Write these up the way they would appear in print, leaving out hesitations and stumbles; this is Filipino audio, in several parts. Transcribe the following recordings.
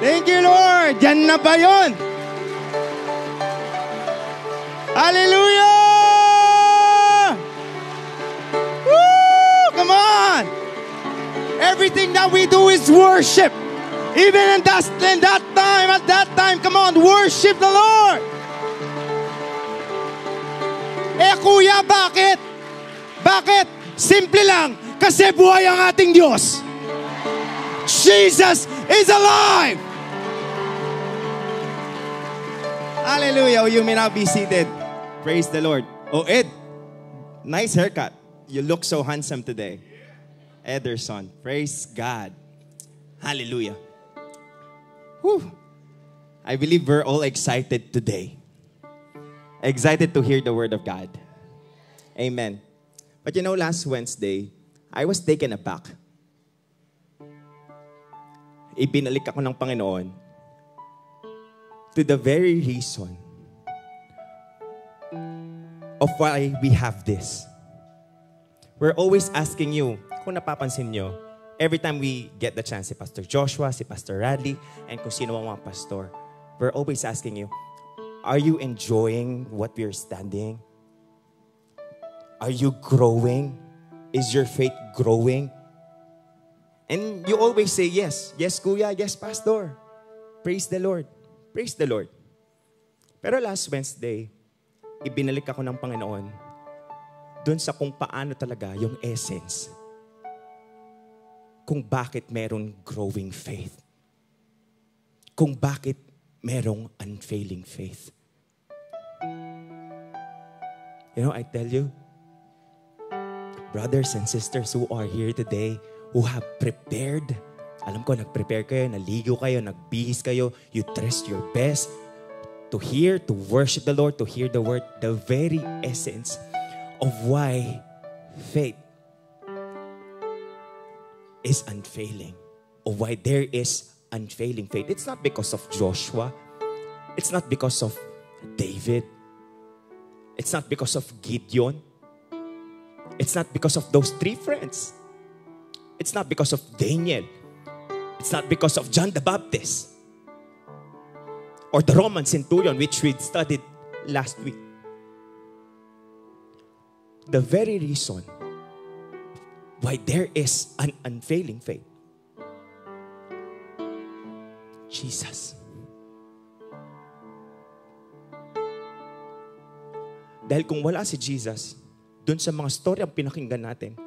Thank you, Lord. Yan na ba yun? Hallelujah! Woo! Come on! Everything that we do is worship. Even at that time, come on, worship the Lord. Eh kuya, bakit? Bakit? Simple lang, kasi buhay ang ating Diyos. Jesus is alive! Hallelujah. You may now be seated. Praise the Lord. Oh, Ed, nice haircut. You look so handsome today. Ederson. Praise God. Hallelujah. Whew. I believe we're all excited today. Excited to hear the word of God. Amen. But you know, last Wednesday, I was taken aback. Ibinalik ako ng Panginoon to the very reason of why we have this. We're always asking you, kung napapansin nyo, every time we get the chance, si Pastor Joshua, si Pastor Radley, and kung sino ang mga pastor, we're always asking you, are you enjoying what we're studying? Are you growing? Is your faith growing? And you always say, yes. Yes, Kuya. Yes, Pastor. Praise the Lord. Praise the Lord. Pero last Wednesday, ibinalik ako ng Panginoon dun sa kung paano talaga yung essence. Kung bakit merong growing faith. Kung bakit merong unfailing faith. You know, I tell you, brothers and sisters who are here today, who have prepared, alam ko, nag-prepare kayo, naligo kayo, nagbihis kayo, you dressed your best to hear, to worship the Lord, to hear the word, the very essence of why faith is unfailing, of why there is unfailing faith. It's not because of Joshua. It's not because of David. It's not because of Gideon. It's not because of those three friends. It's not because of Daniel. It's not because of John the Baptist. Or the Roman centurion, which we studied last week. The very reason why there is an unfailing faith. Jesus. Dahil kung wala si Jesus, dun sa mga story ang pinakinggan natin,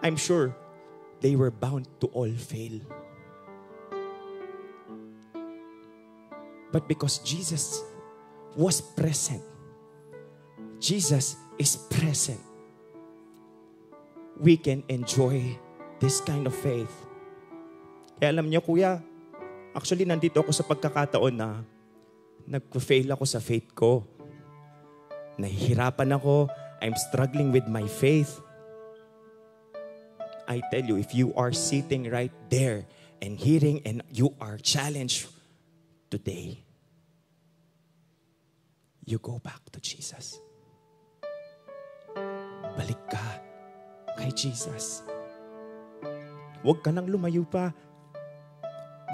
I'm sure they were bound to all fail. But because Jesus was present, Jesus is present, we can enjoy this kind of faith. Kaya alam niyo, Kuya, actually nandito ako sa pagkakataon na nag-fail ako sa faith ko. Nahihirapan ako. I'm struggling with my faith. I tell you, if you are sitting right there and hearing and you are challenged today, you go back to Jesus. Balik ka kay Jesus. Huwag ka nang lumayo pa.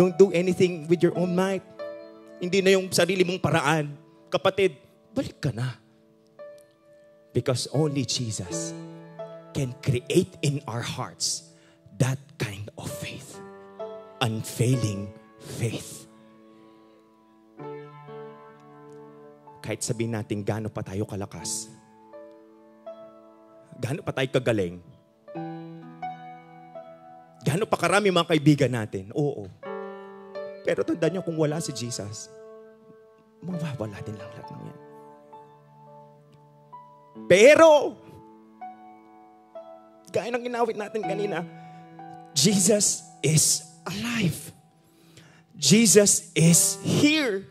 Don't do anything with your own might. Hindi na yung sarili mong paraan. Kapatid, balik ka na. Because only Jesus can create in our hearts that kind of faith. Unfailing faith. Kahit sabihin natin gaano pa tayo kalakas, gaano pa tayo kagaling, gaano pa karami mga kaibigan natin, oo. Pero tandaan niyo, kung wala si Jesus, mawawala din lang lahat ng yan. Pero, gaya ng ginawit natin kanina, Jesus is alive. Jesus is here.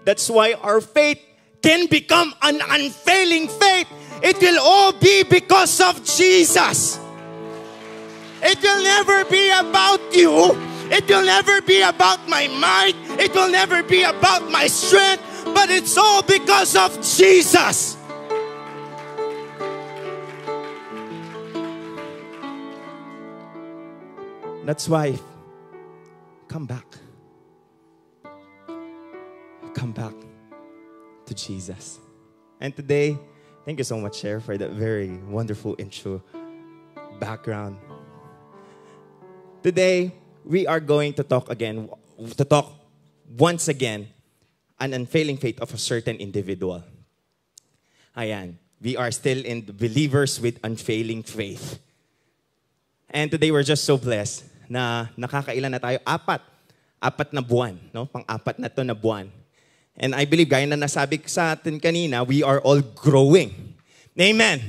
That's why our faith can become an unfailing faith. It will all be because of Jesus. It will never be about you. It will never be about my might. It will never be about my strength. But it's all because of Jesus. That's why come back. Come back to Jesus. And today, thank you so much, Cher, for that very wonderful intro background. Today, we are going to talk once again, an unfailing faith of a certain individual. Ayan. We are still in the believers with unfailing faith. And today, we're just so blessed na nakakailan na tayo. Apat na buwan. No? Pang-apat na to na buwan. And I believe, gaya na nasabi sa atin kanina, we are all growing. Amen.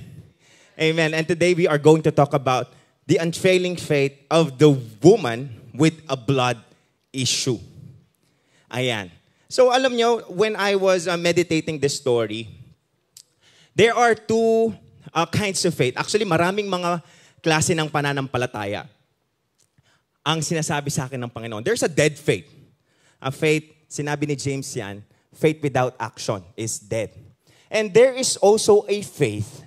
Amen. And today, we are going to talk about the unfailing faith of the woman with a blood issue. Ayan. So, alam nyo, when I was meditating this story, there are two kinds of faith. Actually, maraming mga klase ng pananampalataya ang sinasabi sa akin ng Panginoon. There's a dead faith. A faith, sinabi ni James yan, faith without action is dead. And there is also a faith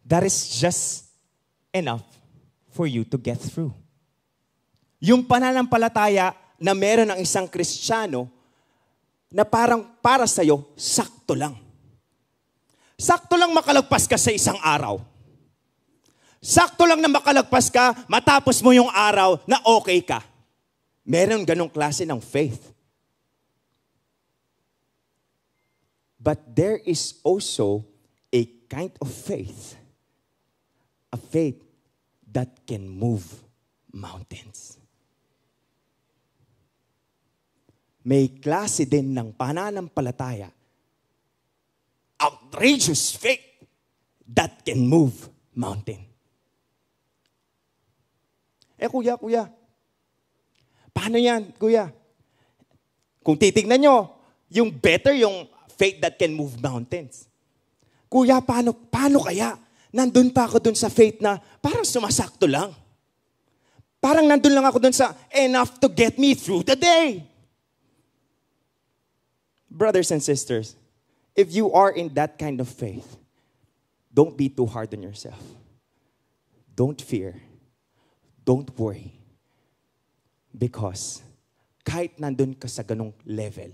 that is just enough for you to get through. Yung pananampalataya na meron ng isang Kristiyano na parang para sa'yo, sakto lang. Sakto lang makalagpas ka sa isang araw. Sakto lang na makalagpas ka, matapos mo yung araw na okay ka. Meron ganong klase ng faith. But there is also a kind of faith. A faith that can move mountains. May klase din ng pananampalataya. Outrageous faith that can move mountain. Kuya, paano yan, kuya? Kung titignan nyo, yung better yung faith that can move mountains. Kuya, paano kaya? Nandun pa ako dun sa faith na parang sumasakto lang. Parang nandun lang ako dun sa enough to get me through the day. Brothers and sisters, if you are in that kind of faith, don't be too hard on yourself. Don't fear. Don't worry. Because kahit nandun ka sa ganong level,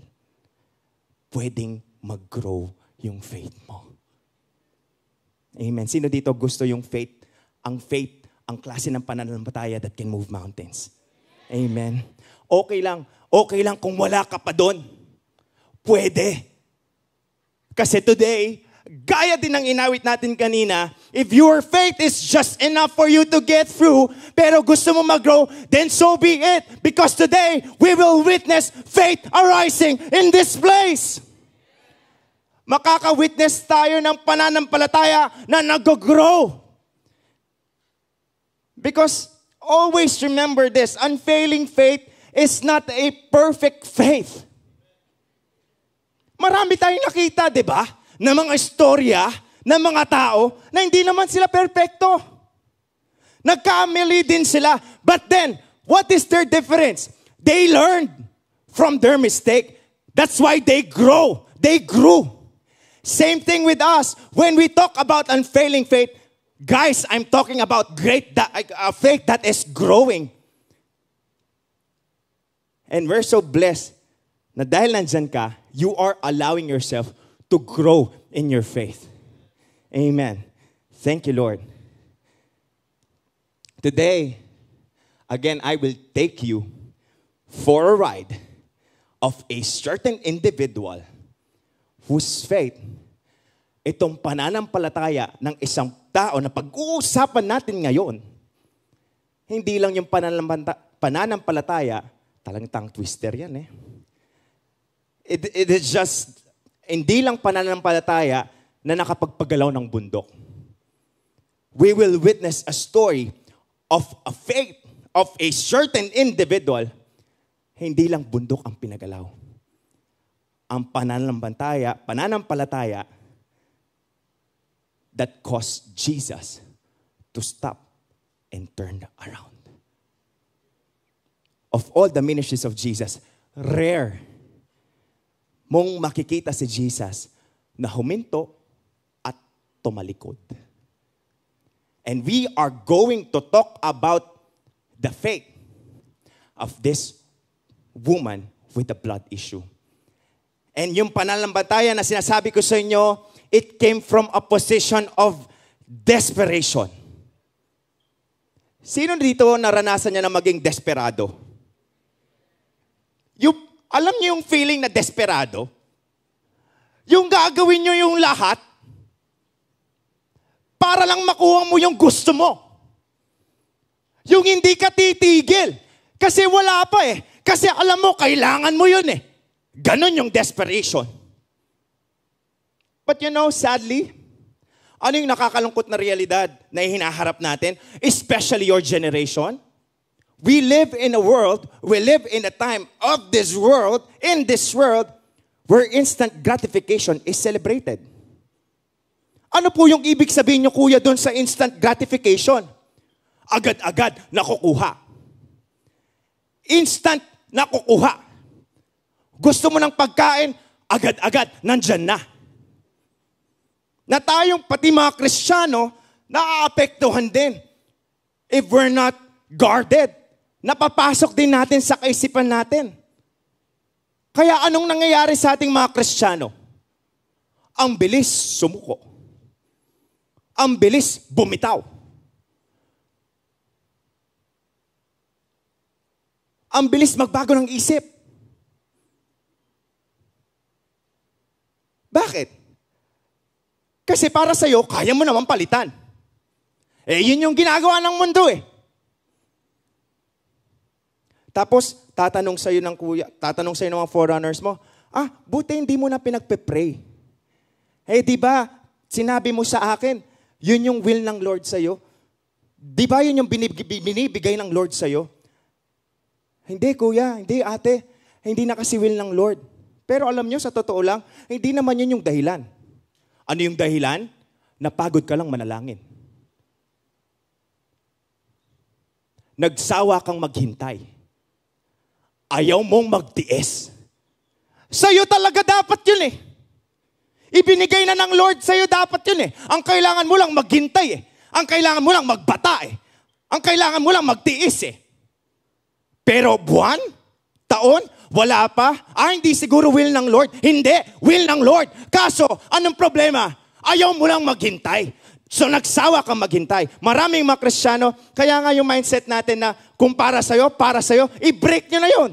pwedeng mag-grow yung faith mo. Amen. Sino dito gusto yung faith? Ang faith, ang klase ng pananampalataya that can move mountains. Amen. Okay lang kung wala ka pa doon. Pwede. Kasi today, gaya din ng inawit natin kanina, if your faith is just enough for you to get through, pero gusto mo mag-grow, then so be it. Because today, we will witness faith arising in this place. Makaka-witness tayo ng pananampalataya na nag-grow. Because always remember this, unfailing faith is not a perfect faith. Marami tayong nakita, di ba? Na mga istorya ng mga tao na hindi naman sila perfecto. Nagkamali din sila. But then, what is their difference? They learned from their mistake. That's why they grow. They grew. Same thing with us. When we talk about unfailing faith, guys, I'm talking about faith that is growing. And we're so blessed na dahil nandyan ka, you are allowing yourself to grow in your faith. Amen. Thank you, Lord. Today, again, I will take you for a ride of a certain individual whose faith, itong pananampalataya ng isang tao na pag-uusapan natin ngayon, hindi lang yung pananampalataya, talagang tongue twister yan eh. It is just hindi lang pananampalataya na nakapagpagalaw ng bundok. We will witness a story of a faith of a certain individual. Hindi lang bundok ang pinagalaw. Ang pananampalataya that caused Jesus to stop and turn around. Of all the ministries of Jesus, rare mong makikita si Jesus na huminto at tumalikod. And we are going to talk about the faith of this woman with the blood issue. And yung pananampalataya na sinasabi ko sa inyo, it came from a position of desperation. Sino dito naranasan niya na maging desperado? Alam niyo yung feeling na desperado? Yung gagawin niyo yung lahat para lang makuha mo yung gusto mo. Yung hindi ka titigil. Kasi wala pa eh. Kasi alam mo, kailangan mo yun eh. Ganon yung desperation. But you know, sadly, ano yung nakakalungkot na realidad na hinaharap natin? Especially your generation. We live in a time of this world, in this world, where instant gratification is celebrated. Ano po yung ibig sabihin nyo, kuya, doon sa instant gratification? Agad-agad nakukuha. Instant nakukuha. Gusto mo ng pagkain, agad-agad, nandyan na. Na tayong pati mga Kristiyano, naaapektuhan din. If we're not guarded, napapasok din natin sa kaisipan natin. Kaya anong nangyayari sa ating mga Kristiyano? Ang bilis sumuko. Ang bilis bumitaw. Ang bilis magbago ng isip. Bakit? Kasi para sa'yo, kaya mo naman palitan. Yun yung ginagawa ng mundo eh. Tapos, tatanong sa'yo ng mga forerunners mo, buti hindi mo na pinagpe-pray. Di ba, sinabi mo sa akin, yun yung will ng Lord sa'yo? Di ba yun yung binibigay ng Lord sa'yo? Hindi kuya, hindi ate, hindi na kasi will ng Lord. Pero alam nyo, sa totoo lang, hindi naman yun yung dahilan. Ano yung dahilan? Napagod ka lang manalangin. Nagsawa kang maghintay. Ayaw mong magtiis. Sa'yo talaga dapat yun eh. Ibinigay na ng Lord sa'yo dapat yun eh. Ang kailangan mo lang maghintay eh. Ang kailangan mo lang magbata eh. Ang kailangan mo lang magtiis eh. Pero buwan? Taon? Wala pa? Hindi siguro will ng Lord. Hindi, will ng Lord. Kaso, anong problema? Ayaw mo lang maghintay. So nagsawa kang maghintay. Maraming mga Kristiyano, kaya nga yung mindset natin na kung para sa'yo, i-break nyo na yun.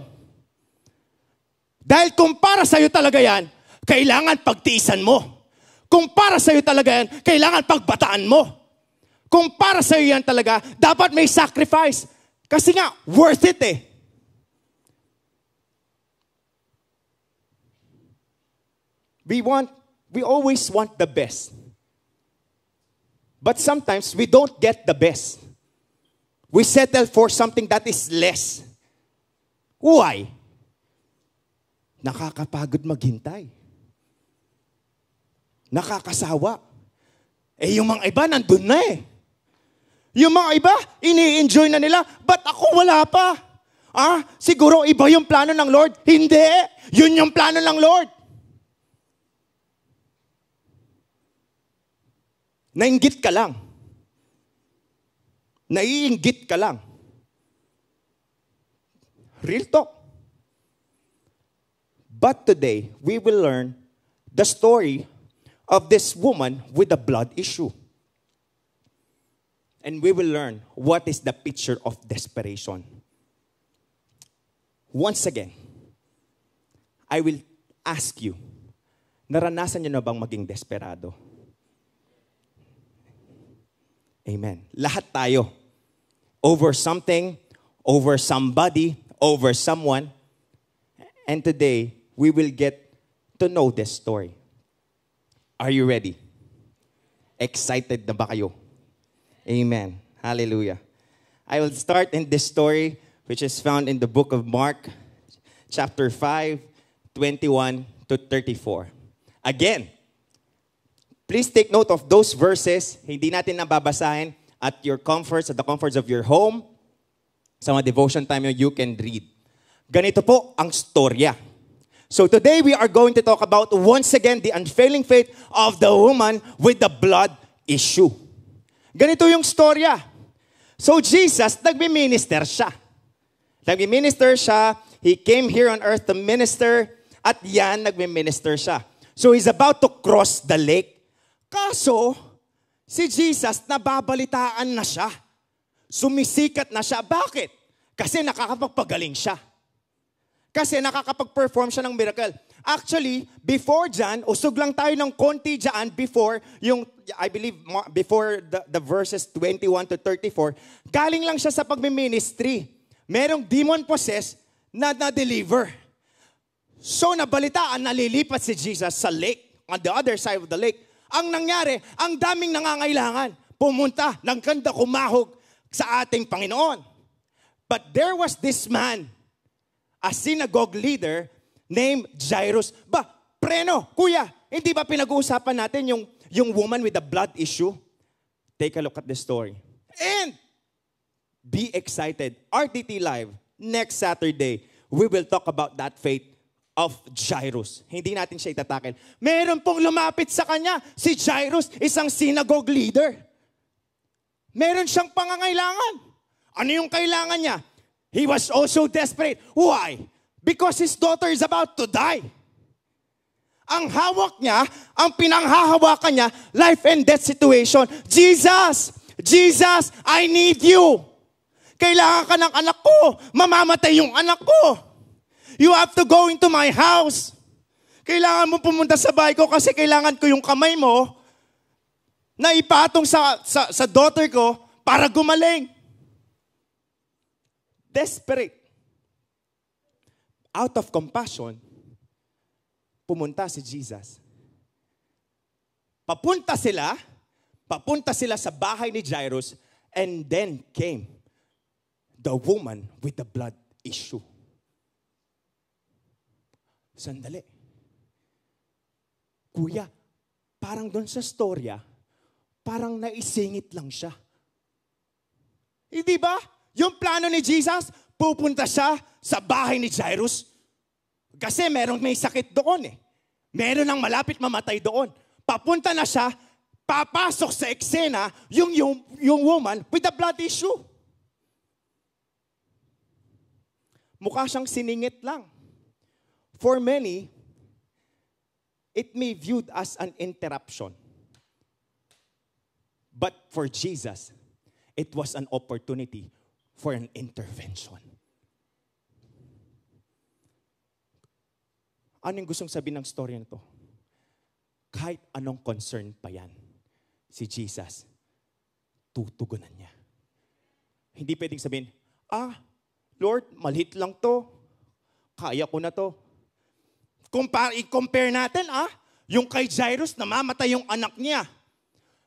Dahil kung para sa'yo talaga yan, kailangan pagtiisan mo. Kung para sa'yo talaga yan, kailangan pagbataan mo. Kung para sa'yo yan talaga, dapat may sacrifice. Kasi nga, worth it eh. We always want the best. But sometimes we don't get the best. We settle for something that is less. Why? Nakakapagod maghintay. Nakakasawa. Yung mga iba nandun na eh. Yung mga iba, ini-enjoy na nila. Ba't ako wala pa? Siguro iba yung plano ng Lord? Hindi. Yun yung plano ng Lord. Nainggit ka lang. Naiinggit ka lang. Real talk. But today, we will learn the story of this woman with a blood issue. And we will learn what is the picture of desperation. Once again, I will ask you, naranasan niyo na bang maging desperado? Amen. Lahat tayo. Over something, over somebody, over someone. And today, we will get to know this story. Are you ready? Excited na ba kayo? Amen. Hallelujah. I will start in this story, which is found in the book of Mark, chapter 5, 21 to 34. Again, please take note of those verses. Hindi natin nababasahin at your comforts, at the comforts of your home. Sa mga devotion time you can read. Ganito po ang storya. So today we are going to talk about once again the unfailing faith of the woman with the blood issue. Ganito yung storya. So Jesus, nagmi-minister siya. Nagmi-minister siya. He came here on earth to minister at yan, nagme-minister siya. So he's about to cross the lake. Kaso, si Jesus nababalitaan na siya. Sumisikat na siya. Bakit? Kasi nakakapagpagaling siya. Kasi nakakapag-perform siya ng miracle. Actually, before dyan, usog lang tayo ng konti dyan before yung, I believe, before the verses 21 to 34, galing lang siya sa pagmi-ministry. Merong demon-possessed na na-deliver. So, nabalitaan, nalilipat si Jesus sa lake, on the other side of the lake. Ang nangyari, ang daming nangangailangan. Pumunta, ng kanda kumahog sa ating Panginoon. But there was this man, a synagogue leader, named Jairus. Preno, kuya, hindi ba pinag-uusapan natin yung woman with the blood issue? Take a look at the story. And be excited. RTT Live, next Saturday, we will talk about that faith of Jairus. Hindi natin siya itatakil. Meron pong lumapit sa kanya, si Jairus, isang synagogue leader. Meron siyang pangangailangan. Ano yung kailangan niya? He was also desperate. Why? Because his daughter is about to die. Ang hawak niya, ang pinanghahawakan niya, life and death situation. Jesus! Jesus, I need you! Kailangan ka ng anak ko. Mamamatay yung anak ko. You have to go into my house. Kailangan mo pumunta sa bahay ko kasi kailangan ko yung kamay mo na ipatong sa daughter ko para gumaling. Desperate. Out of compassion, pumunta si Jesus. Papunta sila sa bahay ni Jairus, and then came the woman with the blood issue. Sandali. Kuya, parang doon sa storya, parang naisingit lang siya. Hindi ba? Yung plano ni Jesus, pupunta siya sa bahay ni Jairus. Kasi may sakit doon eh. Meron nang malapit mamatay doon. Papunta na siya, papasok sa eksena yung woman with the blood issue. Mukha siyang siningit lang. For many, it may be viewed as an interruption. But for Jesus, it was an opportunity for an intervention. Ano yung gustong sabihin ng story na to? Kahit anong concern pa yan, si Jesus, tutugunan niya. Hindi pwedeng sabihin, Lord, maliit lang to. Kaya ko na to. I-compare natin, yung kay Jairus, namamatay yung anak niya.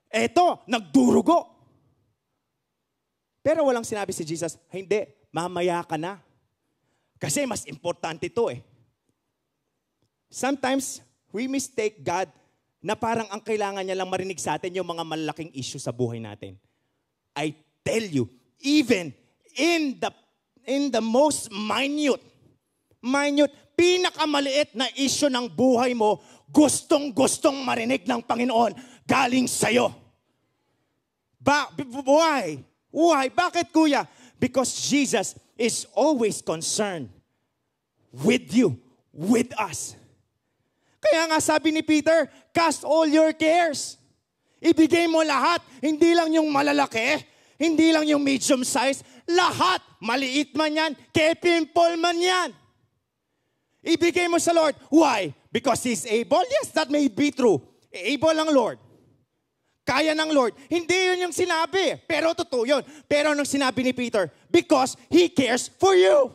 Eto, nagdurugo. Pero walang sinabi si Jesus, hindi, mamaya ka na. Kasi mas importante ito eh. Sometimes, we mistake God na parang ang kailangan niya lang marinig sa atin yung mga malalaking issue sa buhay natin. I tell you, even in the most minute, pinakamaliit na issue ng buhay mo, gustong-gustong marinig ng Panginoon galing sa'yo. Why? Why? Bakit, kuya? Because Jesus is always concerned with you, with us. Kaya nga sabi ni Peter, cast all your cares. Ibigay mo lahat, hindi lang yung malalaki, hindi lang yung medium size, lahat, maliit man yan, kepimple man yan. Ibigay mo sa Lord. Why? Because He's able? Yes, that may be true. Able ang Lord. Kaya ng Lord. Hindi yun yung sinabi. Pero totoo yun. Pero nung sinabi ni Peter, because He cares for you.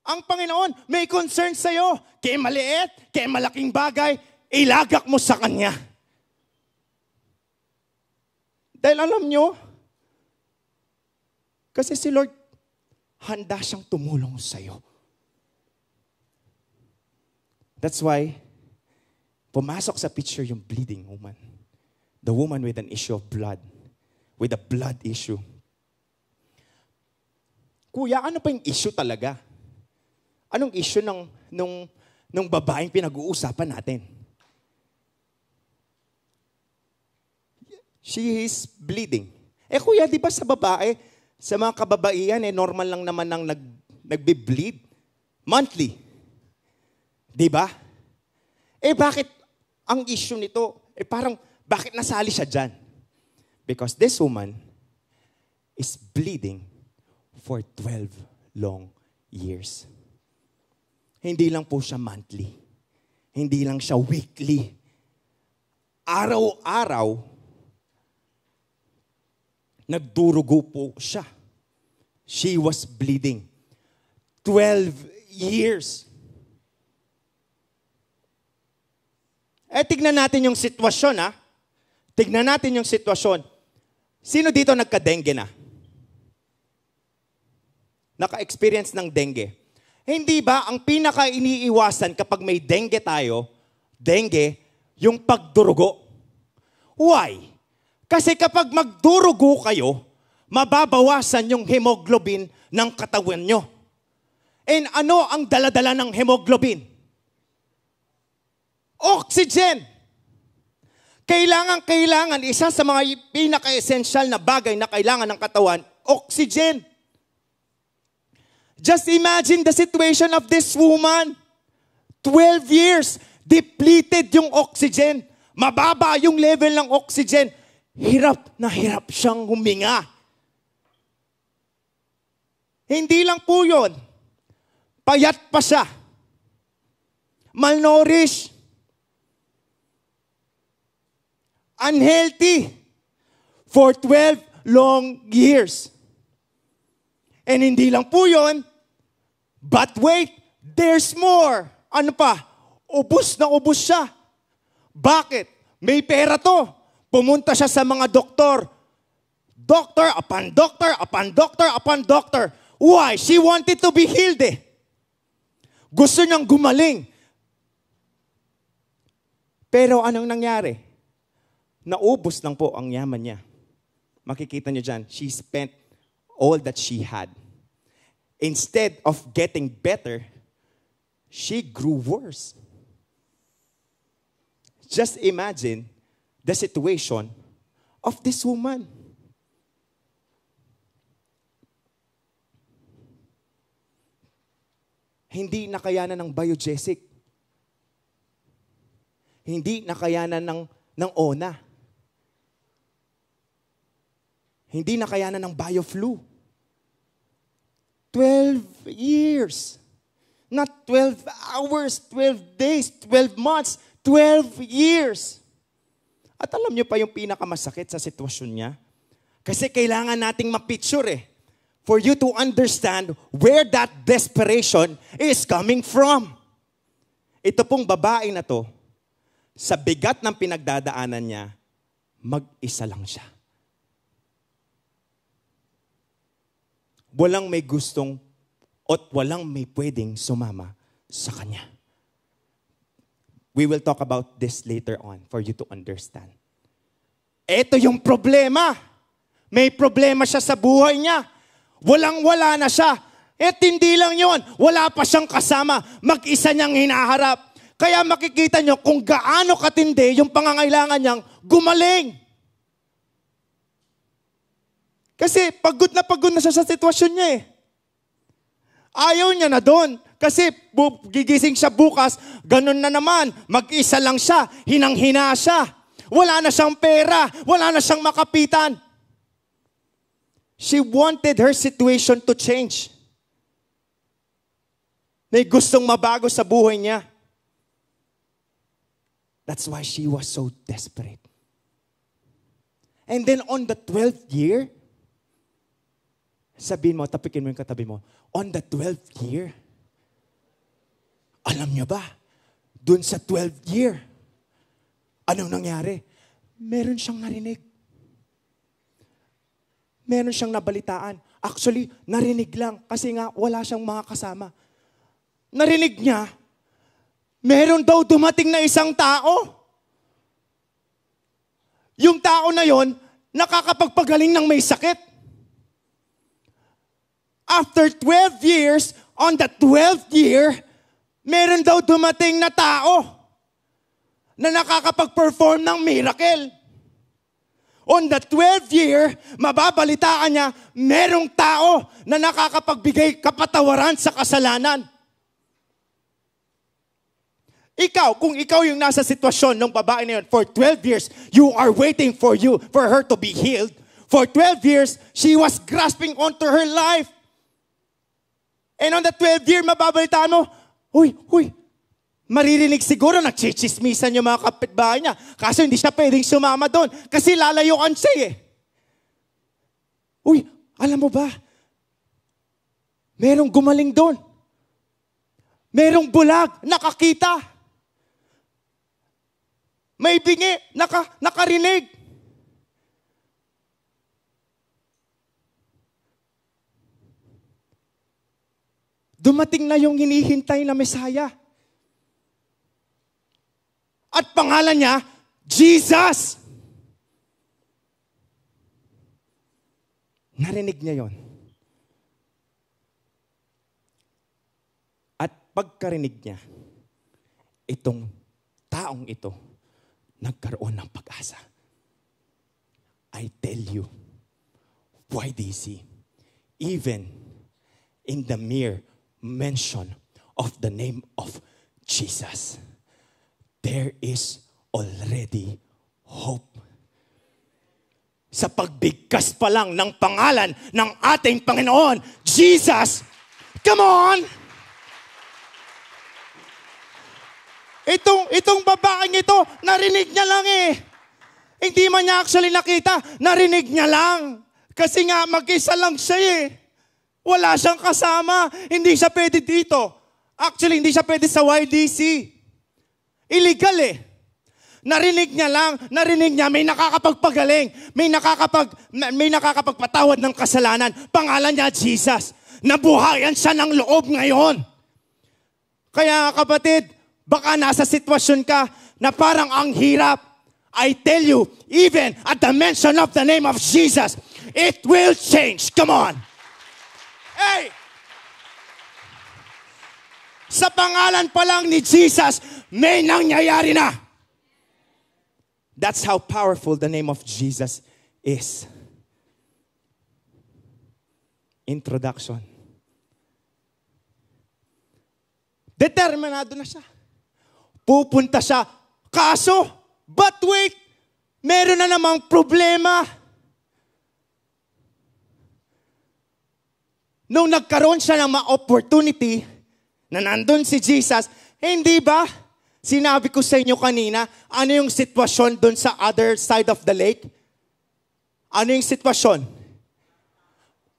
Ang Panginoon may concern sa'yo. Kaya maliit, kaya malaking bagay, ilagak mo sa Kanya. Dahil alam nyo, kasi si Lord, handa siyang tumulong sa'yo. That's why, pumasok sa picture yung bleeding woman. The woman with an issue of blood. With a blood issue. Kuya, ano pa yung issue talaga? Anong issue nung babaeng pinag-uusapan natin? She is bleeding. Kuya, di ba sa babae, sa mga kababaihan, normal lang naman ang nagbe-bleed monthly. Di ba? Bakit ang issue nito? Parang, bakit nasali siya dyan? Because this woman is bleeding for 12 long years. Hindi lang po siya monthly. Hindi lang siya weekly. Araw-araw, nagdurugo po siya. She was bleeding. 12 years. Tignan natin yung sitwasyon, ha? Tignan natin yung sitwasyon. Sino dito nagka-dengue na? Naka-experience ng dengue. Hindi ba ang pinaka-iniiwasan kapag may dengue tayo, yung pagdurugo? Why? Kasi kapag magdurugo kayo, mababawasan yung hemoglobin ng katawan nyo. And ano ang daladala ng hemoglobin? Oxygen. Kailangan, isa sa mga pinaka-essential na bagay na kailangan ng katawan, oxygen. Just imagine the situation of this woman. 12 years, depleted yung oxygen. Mababa yung level ng oxygen. Hirap na hirap siyang huminga. Hindi lang po yun. Payat pa siya. Malnourished. Unhealthy. For 12 long years. And hindi lang po yun. But wait, there's more. Ano pa? Ubus na ubus siya. Bakit? May pera to. Pumunta siya sa mga doktor. Doctor upon doctor upon doctor upon doctor. Why? She wanted to be healed eh. Gusto niyang gumaling. Pero anong nangyari? Naubos lang po ang yaman niya. Makikita niyo dyan, she spent all that she had. Instead of getting better, she grew worse. Just imagine the situation of this woman. Hindi nakayanan ng Biogesic. Hindi nakayanan ng ONA. Hindi nakayanan ng BioFlu. 12 years. Not 12 hours, 12 days, 12 months, 12 years. At alam niyo pa yung pinakamasakit sa sitwasyon niya? Kasi kailangan nating mapicture eh. For you to understand where that desperation is coming from. Ito pong babae na to, sa bigat ng pinagdadaanan niya, mag-isa lang siya. Walang may gustong at walang may pwedeng sumama sa kanya. We will talk about this later on for you to understand. Ito yung problema. May problema siya sa buhay niya. Walang-wala na siya. At hindi lang yon, wala pa siyang kasama. Mag-isa niyang hinaharap. Kaya makikita niyo kung gaano katindi yung pangangailangan niyang gumaling. Kasi pagod na siya sa sitwasyon niya eh. Ayaw niya na doon. Kasi gigising siya bukas, ganun na naman. Mag-isa lang siya, hinang-hina siya. Wala na siyang pera, wala na siyang makapitan. She wanted her situation to change. May gustong mabago sa buhay niya. That's why she was so desperate. And then on the 12th year, sabihin mo, tapikin mo yung katabi mo, on the 12th year, alam niyo ba, dun sa 12th year, anong nangyari? Meron siyang narinig. Meron siyang nabalitaan. Actually, narinig lang kasi nga wala siyang mga kasama. Narinig niya, meron daw dumating na isang tao. Yung tao na yon, nakakapagpagaling ng may sakit. After 12 years, on the 12th year, meron daw dumating na tao na nakakapag-perform ng miracle. On the 12th year, mababalitaan niya, merong tao na nakakapagbigay kapatawaran sa kasalanan. Ikaw, kung ikaw yung nasa sitwasyon ng babae na yun, for 12 years, you are waiting for her to be healed. For 12 years, she was grasping onto her life. And on the 12th year, mababalitaan mo, maririnig siguro nagchichismisan yung mga kapitbahay niya. Kaso hindi siya pwedeng sumama doon. Kasi lalayuan siya alam mo ba? Merong gumaling doon. Merong bulag, nakakita. May bingi, nakarinig. Dumating na yung hinihintay na Mesaya. At pangalan niya, Jesus. Narinig niya yon. At pagkarinig niya, itong taong ito, nagkaroon ng pag-asa. I tell you, YDC, even in the mere mention of the name of Jesus, there is already hope. Sa pagbigkas pa lang ng pangalan ng ating Panginoon, Jesus, come on! Itong babaeng ito, narinig niya lang Hindi man niya actually nakita, narinig niya lang. Kasi nga, mag-isa lang siya Wala siyang kasama. Hindi siya pwede dito. Actually, hindi siya pwede sa YDC. Illegal Narinig niya lang, may nakakapagpagaling, may nakakapagpatawad ng kasalanan. Pangalan niya, Jesus. Nabuhayan siya ng loob ngayon. Kaya kapatid, baka nasa sitwasyon ka na parang ang hirap. I tell you, even at the mention of the name of Jesus, it will change. Come on. Hey! Sa pangalan pa lang ni Jesus, may nangyayari na. That's how powerful the name of Jesus is. Introduction. Determinado na siya. Pupunta siya. Kaso, but wait, meron na namang problema. Nung nagkaroon siya ng opportunity na nandun si Jesus, hindi ba? Sinabi ko sa inyo kanina, ano yung sitwasyon dun sa other side of the lake? Ano yung sitwasyon?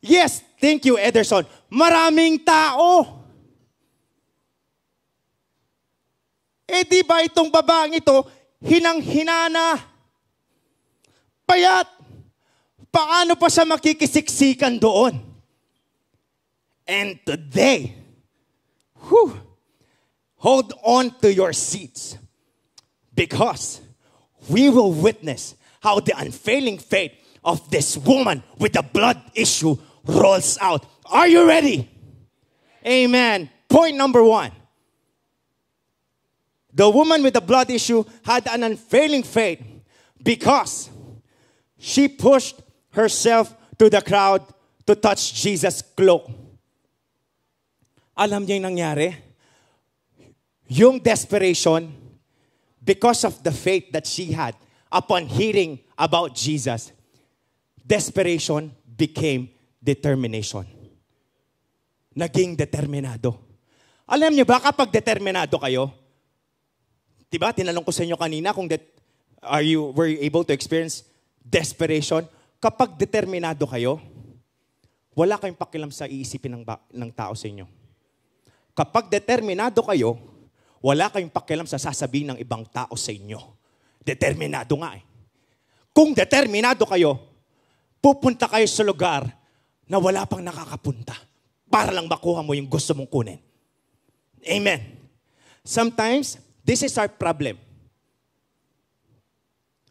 Yes, thank you, Ederson. Maraming tao. Di ba itong babaeng ito, hinang-hinana, payat. Paano pa siya makikisiksikan doon? And today, hold on to your seats because we will witness how the unfailing faith of this woman with the blood issue rolls out. Are you ready? Amen. Point number 1. The woman with the blood issue had an unfailing faith because she pushed herself to the crowd to touch Jesus' cloak. Alam niya yung nangyari? Yung desperation, because of the faith that she had upon hearing about Jesus, desperation became determination. Naging determinado. Alam niyo ba kapag determinado kayo, diba, tinanong ko sa inyo kanina kung were you able to experience desperation? Kapag determinado kayo, wala kayong pakialam sa iisipin ng tao sa inyo. Kapag determinado kayo, wala kayong pakialam sa sasabihin ng ibang tao sa inyo. Determinado nga Kung determinado kayo, pupunta kayo sa lugar na wala pang nakakapunta para lang makuha mo yung gusto mong kunin. Amen. Sometimes, this is our problem.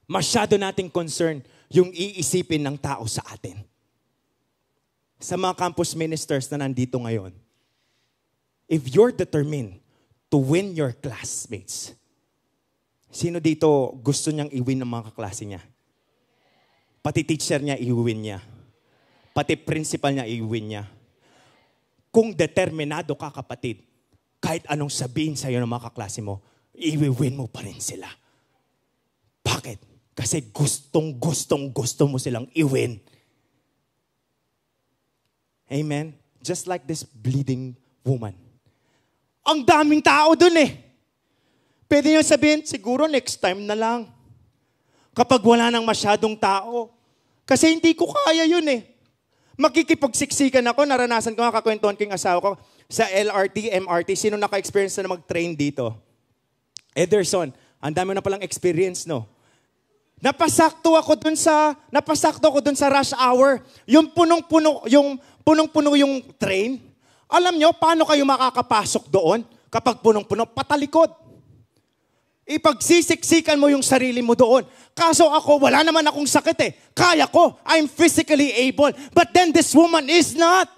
Masyado nating concern yung iisipin ng tao sa atin. Sa mga campus ministers na nandito ngayon, if you're determined to win your classmates, sino dito gusto niyang i-win ng mga kaklase niya? pati teacher niya, i-win niya. Pati principal niya, i-win niya. Kung determinado ka, kapatid, kahit anong sabihin sa'yo ng mga kaklase mo, i-win mo pa rin sila. Bakit? Kasi gusto mo silang i-win. Amen? Just like this bleeding woman. Ang daming tao dun eh. Pwede niyo sabihin, siguro next time na lang. Kapag wala nang masyadong tao. Kasi hindi ko kaya yun eh. Makikipagsiksikan ako, naranasan ko nga, kakwentuhan ko yung asawa ko sa LRT, MRT. Sino naka-experience na mag-train dito? Ederson, ang dami na palang experience, no? Napasakto ako dun sa rush hour. Yung punong-puno yung train. Alam nyo, paano kayo makakapasok doon kapag punong-puno? Patalikod. Ipagsisiksikan mo yung sarili mo doon. Kaso ako, wala naman akong sakit eh. Kaya ko. I'm physically able. But then this woman is not.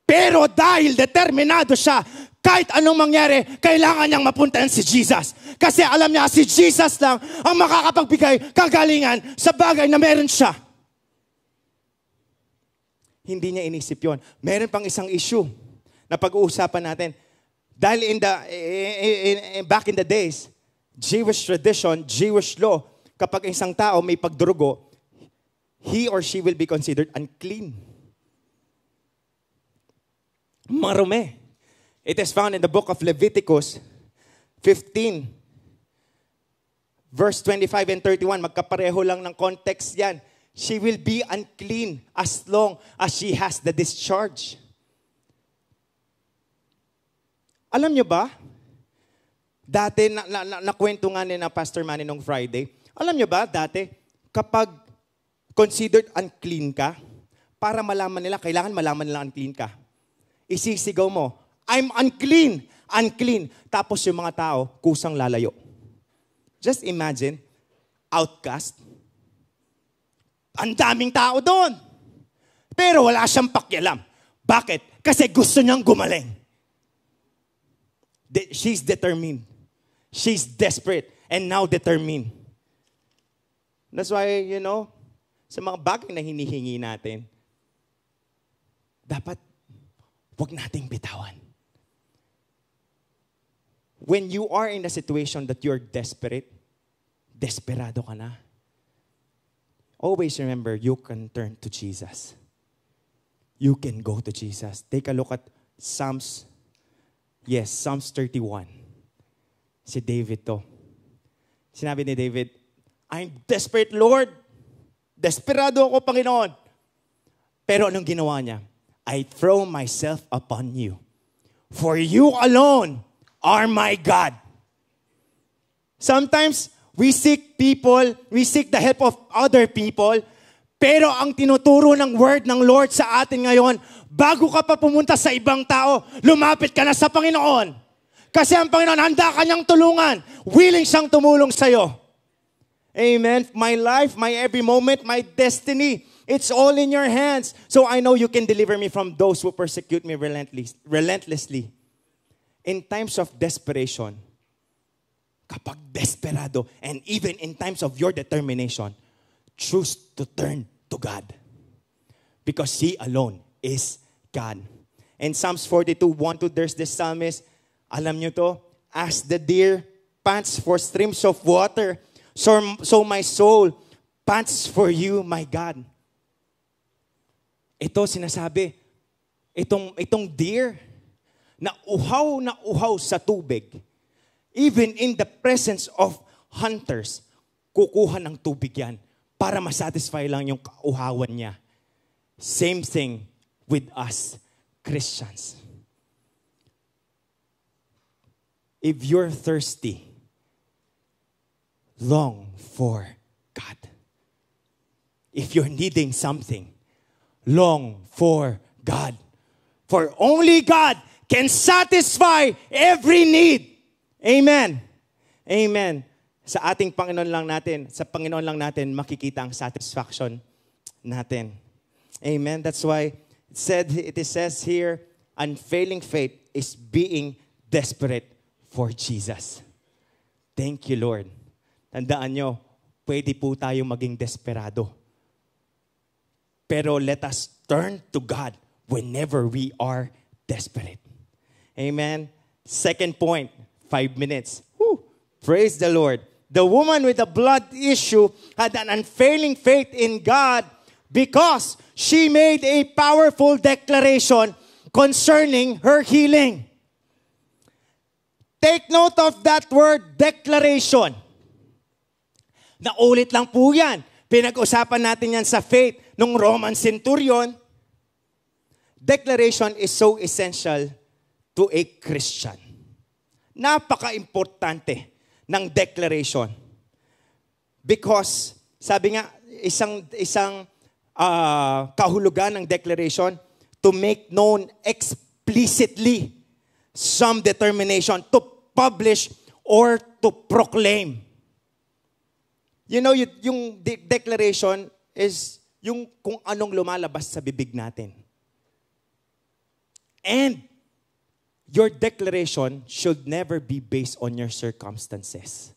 Pero dahil determinado siya, kahit anong mangyari, kailangan niyang mapuntahan si Jesus. Kasi alam niya, si Jesus lang ang makakapagbigay kagalingan sa bagay na meron siya. Hindi niya inisip yon. Meron pang isang issue na pag-uusapan natin. Dahil back in the days, Jewish tradition, Jewish law, kapag isang tao may pagdurugo, he or she will be considered unclean. Marumi. It is found in the book of Leviticus 15, verse 25 and 31. Magkapareho lang ng context yan. She will be unclean as long as she has the discharge. Alam nyo ba? Dati, nakwento nga ni na Pastor Manny nung Friday. Alam nyo ba, dati, kapag considered unclean ka, para malaman nila, kailangan malaman nila unclean ka. Isisigaw mo, I'm unclean, unclean. Tapos yung mga tao, kusang lalayo. Just imagine, outcast. Ang daming tao doon. Pero wala siyang pakialam. Bakit? Kasi gusto niyang gumaling. She's determined. She's desperate and now determined. That's why, sa mga bagay na hinihingi natin, dapat wag nating bitawan. When you are in a situation that you're desperate, desperado ka na, always remember, you can turn to Jesus. You can go to Jesus. Take a look at Psalms 31. Si David to. Sinabi ni David, I'm desperate, Lord. Desperado ako, Panginoon. Pero anong ginawa niya? I throw myself upon you. For you alone are my God. Sometimes, we seek the help of other people, pero ang tinuturo ng word ng Lord sa atin ngayon, bago ka pa pumunta sa ibang tao, lumapit ka na sa Panginoon. Kasi ang Panginoon, handa ka niyang tulungan. Willing siyang tumulong sa'yo. Amen. My life, my every moment, my destiny, it's all in your hands. So I know you can deliver me from those who persecute me relentlessly. In times of desperation, kapag desperado, and even in times of your determination, choose to turn to God. Because He alone is God. In Psalms 42:1-2, there's this psalmist, alam nyo to, as the deer pants for streams of water, so my soul pants for you, my God. Ito sinasabi, itong deer, na uhaw sa tubig, even in the presence of hunters, kukuha ng tubig yan para masatisfy lang yung kauhawan niya. Same thing with us, Christians. If you're thirsty, long for God. If you're needing something, long for God. For only God can satisfy every need. Amen. Amen. Sa ating Panginoon lang natin, sa Panginoon lang natin makikita ang satisfaction natin. Amen. That's why it says here, unfailing faith is being desperate for Jesus. Thank you, Lord. Tandaan nyo, pwede po tayong maging desperado. Pero let us turn to God whenever we are desperate. Amen? Second point, 5 minutes. Woo! Praise the Lord. The woman with the blood issue had an unfailing faith in God because she made a powerful declaration concerning her healing. Take note of that word, declaration. Naulit lang po yan. Pinag-usapan natin yan sa faith nung Roman centurion. Declaration is so essential to a Christian. Napaka-importante ng declaration. Because, sabi nga, isang kahulugan ng declaration, to make known explicitly some determination, to publish or to proclaim. You know, yung declaration is yung kung anong lumalabas sa bibig natin. And your declaration should never be based on your circumstances.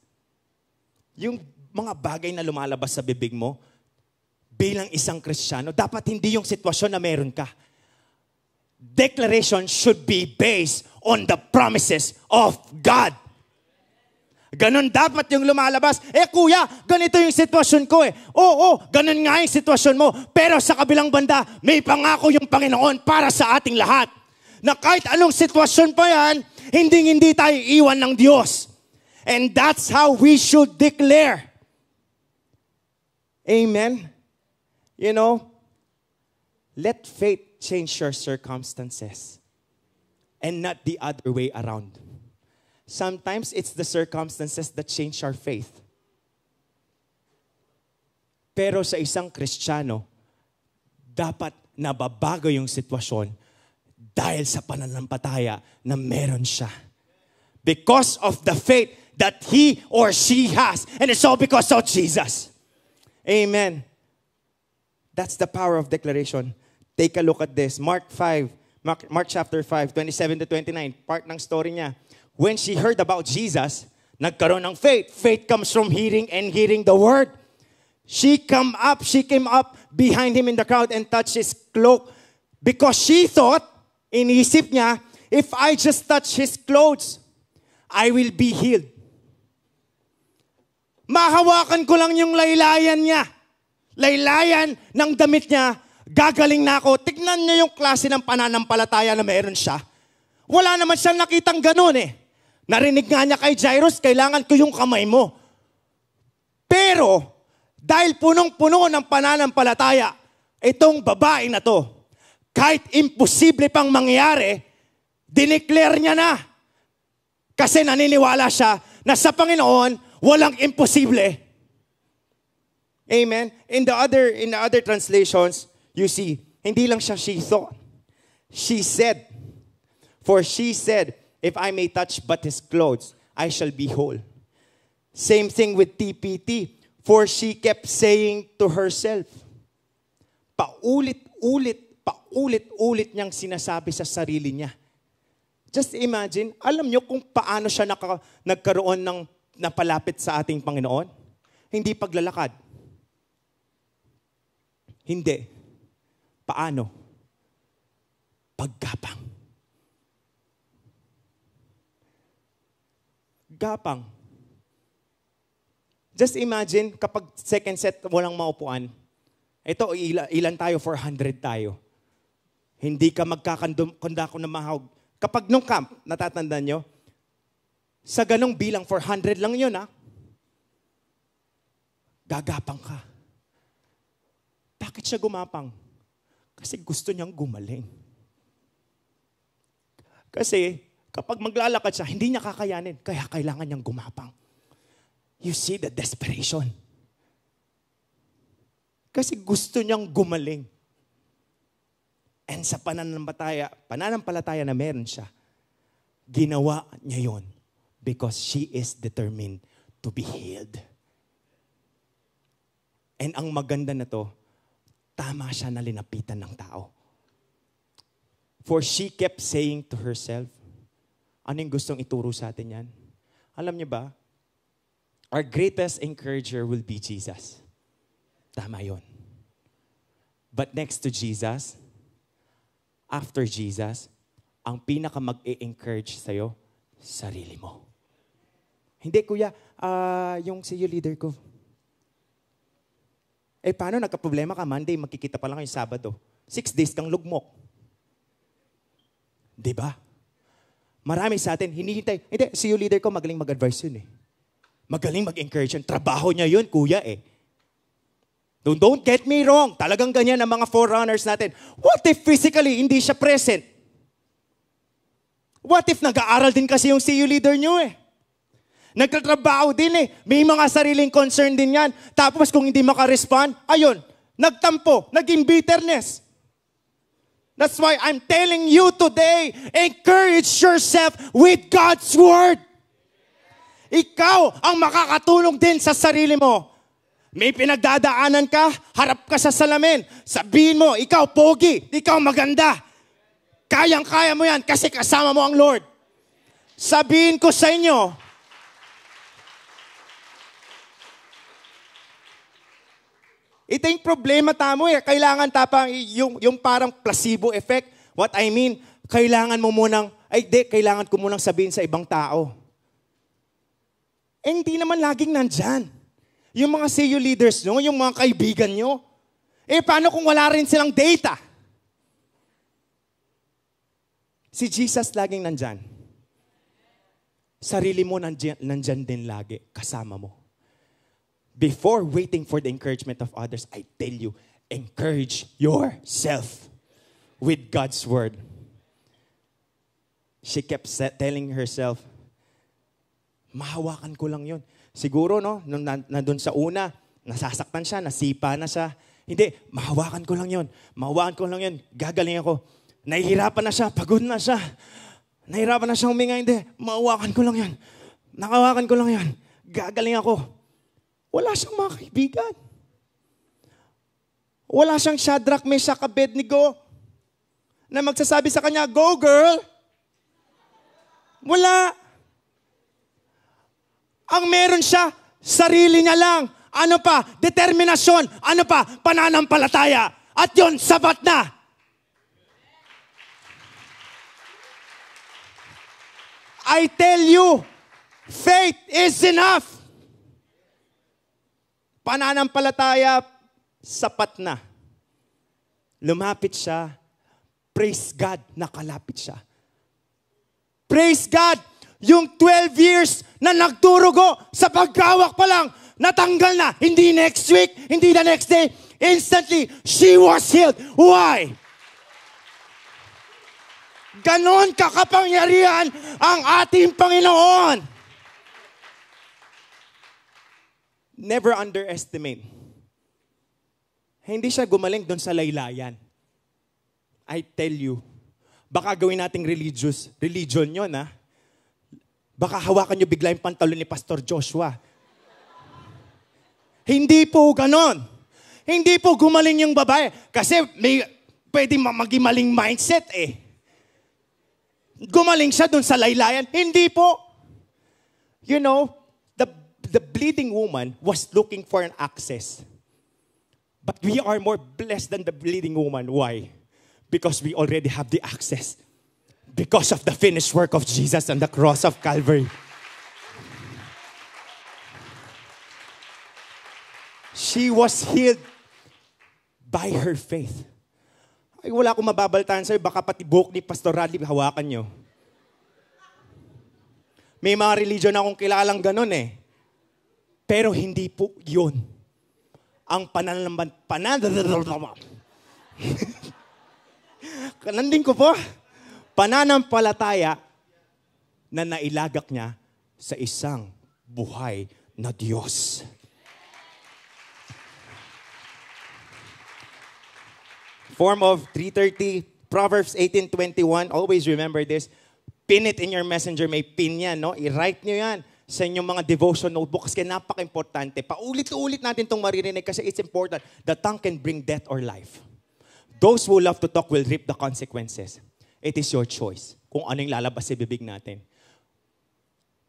Yung mga bagay na lumalabas sa bibig mo, bilang isang Kristiyano, dapat hindi yung sitwasyon na meron ka. Declaration should be based on the promises of God. Ganon dapat yung lumalabas. Kuya, ganito yung sitwasyon ko Oo, ganon nga yung sitwasyon mo. Pero sa kabilang banda, may pangako yung Panginoon para sa ating lahat. Na kahit anong sitwasyon pa yan, hindi tayo iwan ng Diyos. And that's how we should declare. Amen? You know, let faith change your circumstances and not the other way around. Sometimes it's the circumstances that change our faith. Pero sa isang Kristiyano, dapat nababago yung sitwasyon dahil sa pananampalataya na meron siya. Because of the faith that he or she has. And it's all because of Jesus. Amen. That's the power of declaration. Take a look at this. Mark chapter 5, 27 to 29. Part ng story niya. When she heard about Jesus, nagkaroon ng faith. Faith comes from hearing and hearing the word. She came up behind him in the crowd and touched his cloak. Because she thought, inisip niya, if I just touch his clothes, I will be healed. Mahawakan ko lang yung laylayan niya. Laylayan ng damit niya, gagaling na ako. Tignan niyo yung klase ng pananampalataya na meron siya. Wala naman siyang nakitang ganun Narinig nga niya kay Jairus, kailangan ko yung kamay mo. Pero, dahil punong-puno ng pananampalataya, itong babae na to, kahit imposible pang mangyari, dineclare niya na. Kasi naniniwala siya na sa Panginoon, walang imposible. Amen? In the other translations, you see, hindi lang siya she thought. She said, for she said, if I may touch but his clothes, I shall be whole. Same thing with TPT. For she kept saying to herself, paulit-ulit niyang sinasabi sa sarili niya. Just imagine, alam niyo kung paano siya nagkaroon ng napalapit sa ating Panginoon? Hindi paglalakad. Hindi. Paano? Paggapang. Gapang. Just imagine, kapag second set, walang maupuan. Ito, ilan tayo? 400 tayo. Hindi ka magkakanda ko na mahawag. Kapag nung camp, natatandaan nyo, sa ganong bilang, 400 lang yun, gagapang ka. Bakit siya gumapang? Kasi gusto niyang gumaling. Kasi, kapag maglalakad siya, hindi niya kakayanin. Kaya kailangan niyang gumapang. You see the desperation. Kasi gusto niyang gumaling. And sa pananampalataya na meron siya, ginawa niya yon because she is determined to be healed. And ang maganda na to, tama siya na linapitan ng tao. For she kept saying to herself, ano yung gustong ituro sa atin yan? Alam niyo ba, our greatest encourager will be Jesus. Tama yun. But next to Jesus, after Jesus, ang pinaka mag-e-encourage sa'yo, sarili mo. Hindi, kuya, yung CEO leader ko. Paano nagka-problema ka? Monday, magkikita pa lang kayo Sabado. 6 days kang lugmok. Diba? Marami sa atin, hinihintay. Hindi, CEO leader ko, magaling mag-advise yun eh. Magaling mag-encourage yun. Trabaho niya yun, kuya eh. Don't get me wrong. Talagang ganyan ang mga forerunners natin. What if physically hindi siya present? What if nag-aaral din kasi yung CEO leader nyo eh? Nagtatrabaho din eh. May mga sariling concern din yan. Tapos kung hindi makarespond, ayun, nagtampo, naging bitterness. That's why I'm telling you today, encourage yourself with God's Word. Ikaw ang makakatulong din sa sarili mo. May pinagdadaanan ka, harap ka sa salamin. Sabihin mo, ikaw pogi, ikaw maganda. Kayang-kaya mo yan kasi kasama mo ang Lord. Sabihin ko sa inyo, ito yung problema tamo eh. Kailangan tapang yung parang placebo effect. What I mean, kailangan mo munang, kailangan ko munang sabihin sa ibang tao. Hindi naman laging nandyan. Yung mga CEO leaders nyo, yung mga kaibigan nyo, paano kung wala rin silang data? Si Jesus laging nandyan. Sarili mo nandyan din lagi, kasama mo. Before waiting for the encouragement of others, I tell you, encourage yourself with God's Word. She kept telling herself, mahawakan ko lang yun. Siguro, no, nung nandun sa una, nasasaktan siya, nasipa na siya. Hindi, mahawakan ko lang yun. Mahawakan ko lang yun. Gagaling ako. Nahihirapan na siya, pagod na siya. Nahihirapan na siya huminga. Hindi, mahawakan ko lang yun. Nakawakan ko lang yun. Gagaling ako. Wala siyang mga kaibigan. Wala siyang Shadrach, Meshach, Abednego na magsasabi sa kanya, go girl! Wala. Ang meron siya, sarili niya lang. Ano pa? Determinasyon. Ano pa? Pananampalataya. At yon sapat na. I tell you, faith is enough. Pananampalataya, sapat na. Lumapit siya. Praise God, nakalapit siya. Praise God! Yung 12 years na nagdurugo sa pagkawak pa lang, natanggal na. Hindi next week, hindi the next day. Instantly, she was healed. Why? Ganon kakapangyarihan ang ating Panginoon. Never underestimate. Hindi siya gumaling doon sa laylayan. I tell you, baka gawin nating religion yun, ha? Baka hawakan nyo bigla yung pantalon ni Pastor Joshua. Hindi po ganon. Hindi po gumaling yung babae. Kasi may pwede magimaling mindset eh. Gumaling siya dun sa laylayan. Hindi po. You know, the bleeding woman was looking for an access. But we are more blessed than the bleeding woman. Why? Because we already have the access. Because of the finished work of Jesus on the cross of Calvary. She was healed by her faith. Ay, wala akong mababaltaan sa'yo. Baka pati buhok ni Pastor Radley, hawakan nyo. May mga religion akong kilalang ganun eh. Pero hindi po yun. Ang kananding ko po. Pananampalataya na nailagak niya sa isang buhay na Diyos. Form of 330, Proverbs 18:21. Always remember this. Pin it in your messenger. May pin yan, no? I-write nyo yan sa inyong mga devotion notebook kasi napaka-importante. Paulit-ulit natin itong maririnig kasi it's important. The tongue can bring death or life. Those who love to talk will reap the consequences. It is your choice kung ano yung lalabas sa bibig natin.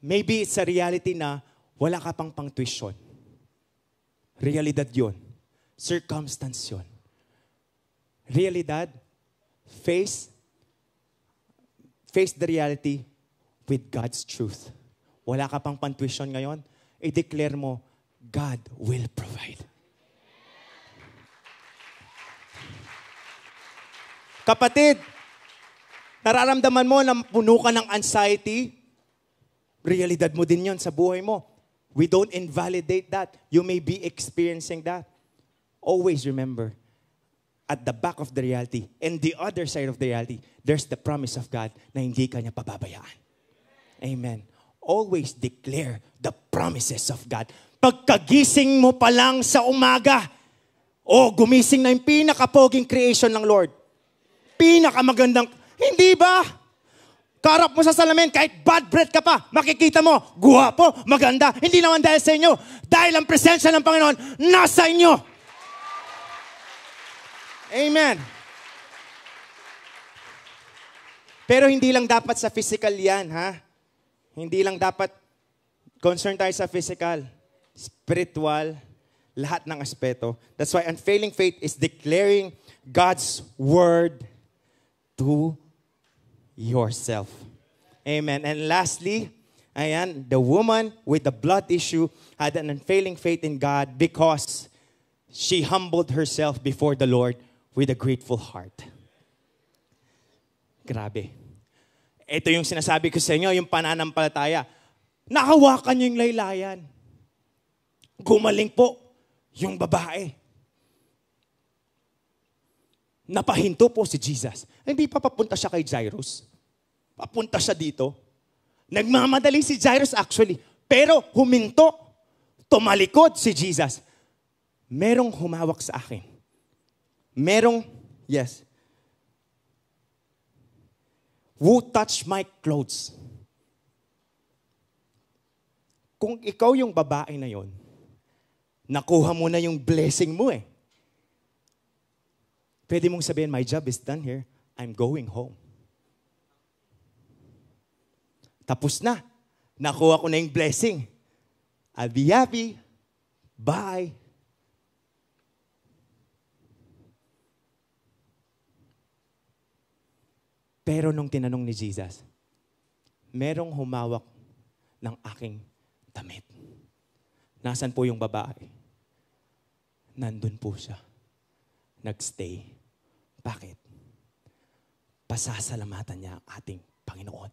Maybe it's a reality na Wala ka pang pang-tuition. Realidad yun. Circumstance yun. Realidad, face the reality with God's truth. Wala ka pang pang-tuition ngayon, i-declare mo, God will provide. Kapatid, nararamdaman mo na puno ka ng anxiety, realidad mo din yon sa buhay mo. We don't invalidate that. You may be experiencing that. Always remember, at the back of the reality, and the other side of the reality, there's the promise of God na hindi ka niya pababayaan. Amen. Always declare the promises of God. Pagkagising mo pa lang sa umaga, gumising na yung pinakapoging creation ng Lord. Pinakamagandang, hindi ba? Karap mo sa salamin, kahit bad breath ka pa, makikita mo, guwapo, maganda. Hindi naman dahil sa inyo, dahil ang presensya ng Panginoon nasa inyo. Amen. Pero hindi lang dapat sa physical yan, ha? Hindi lang dapat concern tayo sa physical, spiritual, lahat ng aspeto. That's why unfailing faith is declaring God's word to yourself. Amen. And lastly, ayan, the woman with the blood issue had an unfailing faith in God because she humbled herself before the Lord with a grateful heart. Grabe. Ito yung sinasabi ko sa inyo, yung pananampalataya. Nakawakan niyo yung laylayan. Gumaling po yung babae. Napahinto po si Jesus. Hindi pa papunta siya kay Jairus. Papunta siya dito. Nagmamadali si Jairus actually. Pero huminto. Tumalikod si Jesus. Merong humawak sa akin. Yes. Who touched my clothes? Kung ikaw yung babae na yon, nakuha mo na yung blessing mo eh. Pwede mong sabihin, my job is done here. I'm going home. Tapos na. Nakuha ko na yung blessing. I'll be happy. Bye. Pero nung tinanong ni Jesus, merong humawak ng aking damit. Nasaan po yung babae? Nandun po siya. Nagstay. Bakit? Pasasalamatan niya ang ating Panginoon.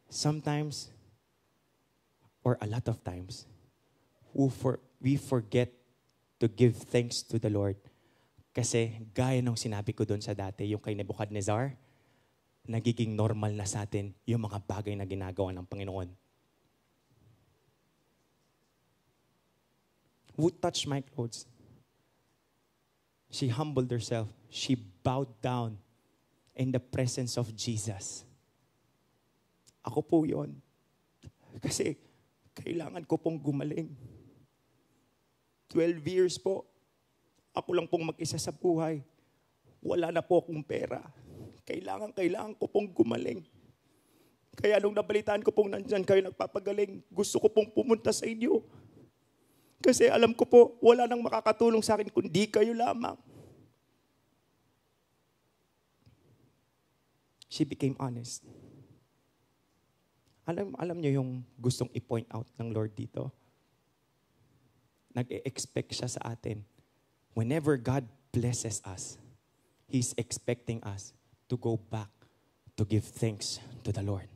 Sometimes, or a lot of times, we forget to give thanks to the Lord. Kasi gaya nung sinabi ko doon sa dati, yung kay Nebuchadnezzar, nagiging normal na sa atin yung mga bagay na ginagawa ng Panginoon. Who touched my clothes? She humbled herself. She bowed down in the presence of Jesus. Ako po yon. Kasi kailangan ko pong gumaling. 12 years po. Ako lang pong mag-isa sa buhay. Wala na po akong pera. Kailangan ko pong gumaling. Kaya nung nabalitaan ko pong nandyan kayo nagpapagaling, gusto ko pong pumunta sa inyo. Kasi alam ko po, wala nang makakatulong sa akin kundi kayo lamang. She became honest. Alam niyo yung gustong i-point out ng Lord dito? Nag-e-expect siya sa atin. Whenever God blesses us, He's expecting us to go back to give thanks to the Lord.